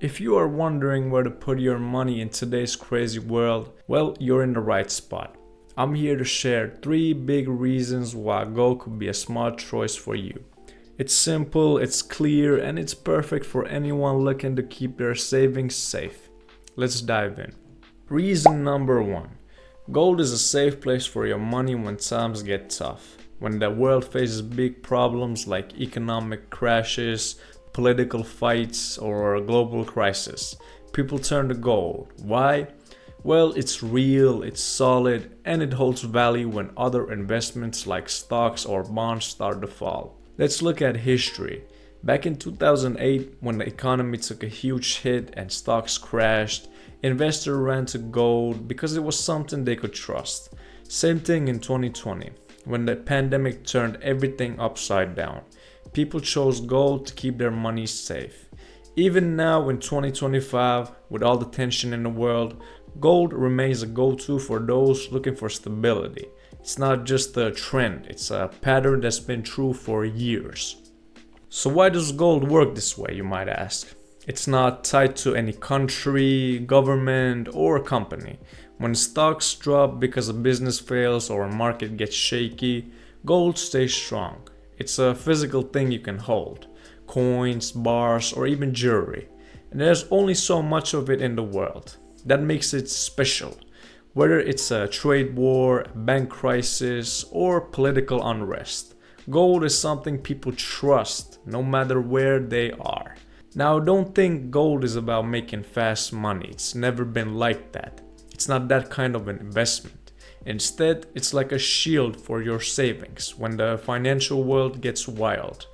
If you are wondering where to put your money in today's crazy world, well, you're in the right spot. I'm here to share 3 big reasons why gold could be a smart choice for you. It's simple, it's clear, and it's perfect for anyone looking to keep their savings safe. Let's dive in. Reason number 1. Gold is a safe place for your money when times get tough. When the world faces big problems like economic crashes, political fights, or a global crisis, people turn to gold. Why? Well, it's real, it's solid, and it holds value when other investments like stocks or bonds start to fall. Let's look at history. Back in 2008, when the economy took a huge hit and stocks crashed, investors ran to gold because it was something they could trust. Same thing in 2020, when the pandemic turned everything upside down. People chose gold to keep their money safe. Even now in 2025, with all the tension in the world, gold remains a go-to for those looking for stability. It's not just a trend, it's a pattern that's been true for years. So why does gold work this way, you might ask? It's not tied to any country, government, or company. When stocks drop because a business fails or a market gets shaky, gold stays strong. It's a physical thing you can hold. Coins, bars, or even jewelry. And there's only so much of it in the world. That makes it special. Whether it's a trade war, a bank crisis, or political unrest, gold is something people trust no matter where they are. Now, don't think gold is about making fast money. It's never been like that. It's not that kind of an investment. Instead, it's like a shield for your savings. When the financial world gets wild,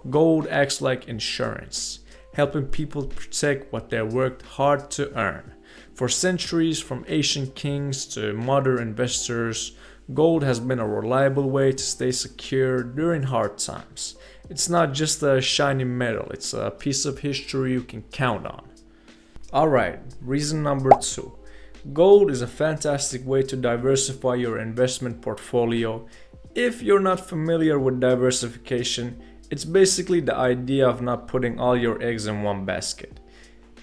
gold acts like insurance, helping people protect what they worked hard to earn. For centuries, from ancient kings to modern investors, gold has been a reliable way to stay secure during hard times. It's not just a shiny metal, it's a piece of history you can count on. Alright, reason number 2. Gold is a fantastic way to diversify your investment portfolio. If you're not familiar with diversification, it's basically the idea of not putting all your eggs in one basket.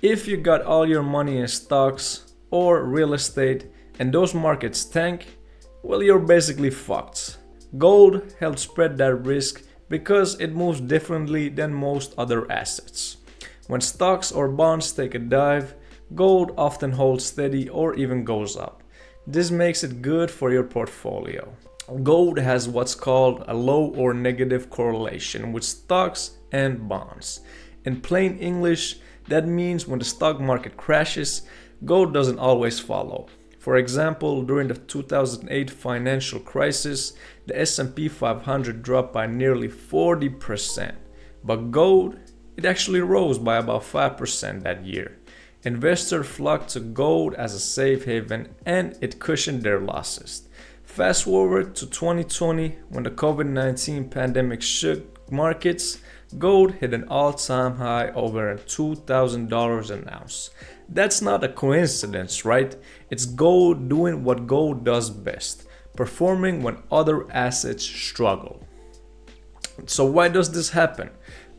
If you got all your money in stocks or real estate and those markets tank, well, you're basically fucked. Gold helps spread that risk because it moves differently than most other assets. When stocks or bonds take a dive, gold often holds steady or even goes up. This makes it good for your portfolio. Gold has what's called a low or negative correlation with stocks and bonds. In plain English, that means when the stock market crashes, gold doesn't always follow. For example, during the 2008 financial crisis, the S&P 500 dropped by nearly 40%. But gold, it actually rose by about 5% that year. Investors flocked to gold as a safe haven and it cushioned their losses. Fast forward to 2020, when the COVID-19 pandemic shook markets, gold hit an all-time high over $2,000 an ounce. That's not a coincidence, right? It's gold doing what gold does best, performing when other assets struggle. So why does this happen?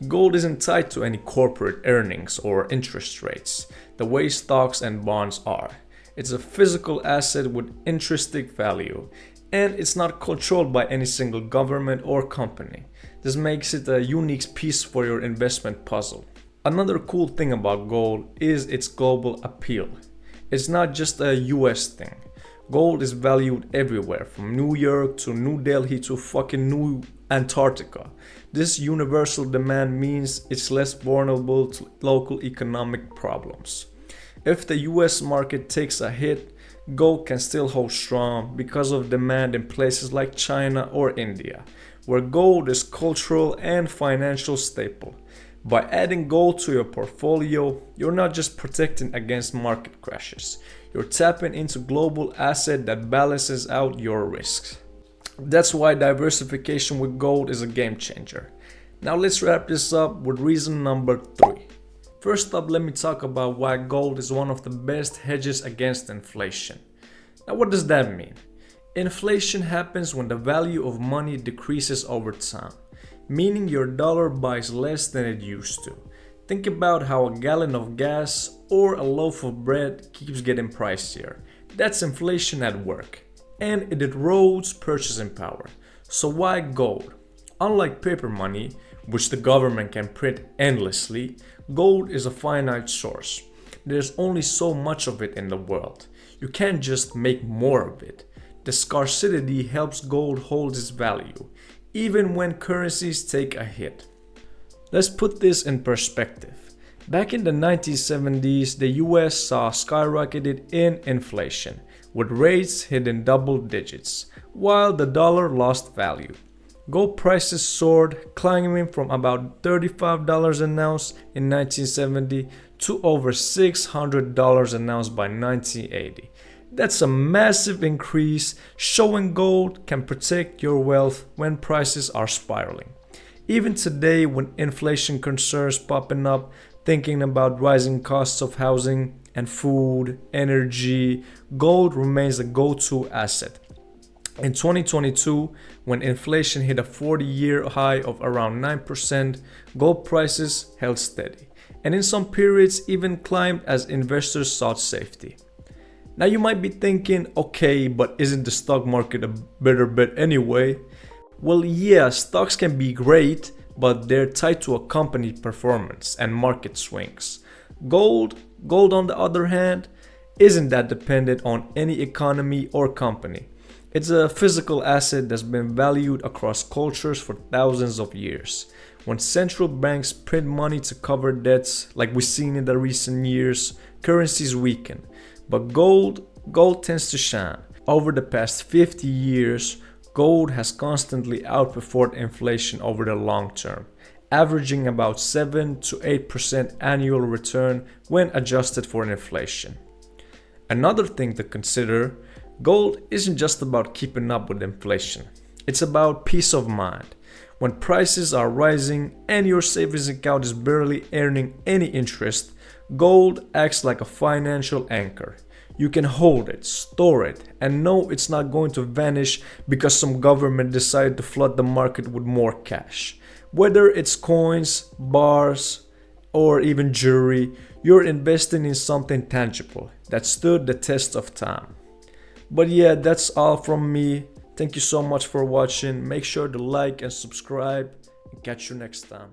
Gold isn't tied to any corporate earnings or interest rates, the way stocks and bonds are. It's a physical asset with intrinsic value, and it's not controlled by any single government or company. This makes it a unique piece for your investment puzzle. Another cool thing about gold is its global appeal. It's not just a US thing. Gold is valued everywhere, from New York to New Delhi to fucking New Antarctica. This universal demand means it's less vulnerable to local economic problems. If the US market takes a hit, gold can still hold strong because of demand in places like China or India, where gold is cultural and financial staple. By adding gold to your portfolio, you're not just protecting against market crashes. You're tapping into global asset that balances out your risks. That's why diversification with gold is a game changer. Now let's wrap this up with reason number 3. First up, let me talk about why gold is one of the best hedges against inflation. Now what does that mean? Inflation happens when the value of money decreases over time, meaning your dollar buys less than it used to. Think about how a gallon of gas or a loaf of bread keeps getting pricier. That's inflation at work, and it erodes purchasing power. So why gold? Unlike paper money, which the government can print endlessly, gold is a finite source. There's only so much of it in the world. You can't just make more of it. The scarcity helps gold hold its value, even when currencies take a hit. Let's put this in perspective. Back in the 1970s, the US saw skyrocketed in inflation, with rates hitting double digits, while the dollar lost value. Gold prices soared, climbing from about $35 an ounce in 1970 to over $600 an ounce by 1980. That's a massive increase, showing gold can protect your wealth when prices are spiraling. Even today, when inflation concerns popping up, thinking about rising costs of housing and food, energy, gold remains a go-to asset. In 2022, when inflation hit a 40-year high of around 9%, gold prices held steady, and in some periods even climbed as investors sought safety. Now you might be thinking, okay, but isn't the stock market a better bet anyway? Well, yeah, stocks can be great, but they're tied to a company's performance and market swings. Gold on the other hand, isn't that dependent on any economy or company. It's a physical asset that's been valued across cultures for thousands of years. When central banks print money to cover debts, like we've seen in the recent years, currencies weaken. But gold tends to shine. Over the past 50 years, gold has constantly outperformed inflation over the long term, averaging about 7 to 8% annual return when adjusted for inflation. Another thing to consider, gold isn't just about keeping up with inflation. It's about peace of mind. When prices are rising and your savings account is barely earning any interest, gold acts like a financial anchor. You can hold it, store it, and know it's not going to vanish because some government decided to flood the market with more cash. Whether it's coins, bars, or even jewelry, you're investing in something tangible that stood the test of time. But yeah, that's all from me. Thank you so much for watching. Make sure to like and subscribe, and catch you next time.